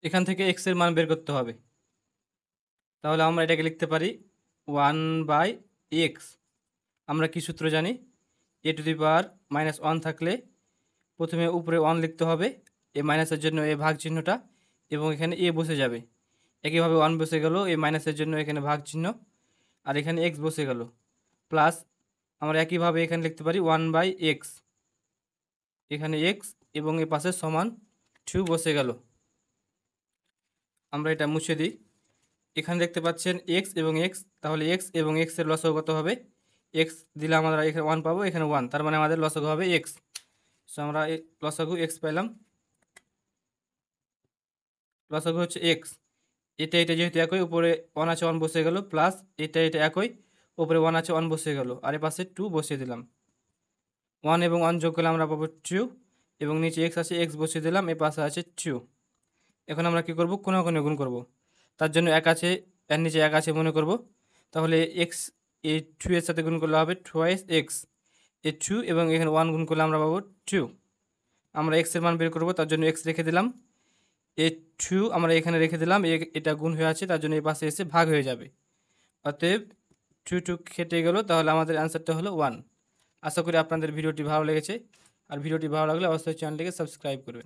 এখান থেকে এক্সের মান বের করতে হবে। তাহলে আমরা এটাকে লিখতে পারি 1/x। আমরা কি সূত্র জানি? a⁻−1 থাকলে প্রথমে উপরে 1 লিখতে হবে, এ মাইনাসের জন্য এ ভাগ চিহ্নটা, এবং এখানে এ বসে যাবে। একইভাবে 1 বসে গেল, এ মাইনাসের জন্য এখানে ভাগ চিহ্ন, আর এখানে এক্স বসে গেল। প্লাস আমরা একইভাবে এখানে লিখতে পারি 1/x, এখানে এক্স এবং এ পাশে সমান 2 বসে গেল। আমরা এটা মুছে দিই। এখানে দেখতে পাচ্ছেন এক্স এবং এক্স, তাহলে এক্স এবং এক্সের লসাগু কত হবে? এক্স দিলে আমরা এখানে 1 পাবো, এখানে 1, তার মানে আমাদের লসাগু হবে এক্স। সো আমরা লসাগু এক্স পেলাম। লসাগু হচ্ছে এক্স। এটা যেহেতু একই, উপরে 1 আছে 1 বসে গেল, প্লাস এটা একই, উপরে 1 আছে 1 বসে গেল, আর এ পাশে 2 বসিয়ে দিলাম। 1 এবং 1 যোগ করলে আমরা পাবো 2, এবং নিচে এক্স আছে, এক্স বসিয়ে দিলাম, এ পাশে আছে 2। এখন আমরা কি করব? কোণে কোণে গুণ করব। তার জন্য 1 আছে, এর নিচে 1 আছে মনে করব। তাহলে এক্স এ 2 এর সাথে গুণ করলে হবে 2x, এ 2 এবং এখানে 1 গুণ করলে আমরা পাবো 2। আমরা এক্স এর মান বের করব, তার জন্য এক্স রেখে দিলাম, এ 2 আমরা এখানে রেখে দিলাম, এটা গুণ হয়ে আছে, তার জন্য এই পাশে এসে ভাগ হয়ে যাবে। অতএব 2 কেটে গেল, তাহলে আমাদের অ্যান্সারটা হলো 1। আশা করি আপনাদের ভিডিওটি ভালো লেগেছে, আর ভিডিওটি ভালো লাগলে অবশ্যই চ্যানেলটিকে সাবস্ক্রাইব করবেন।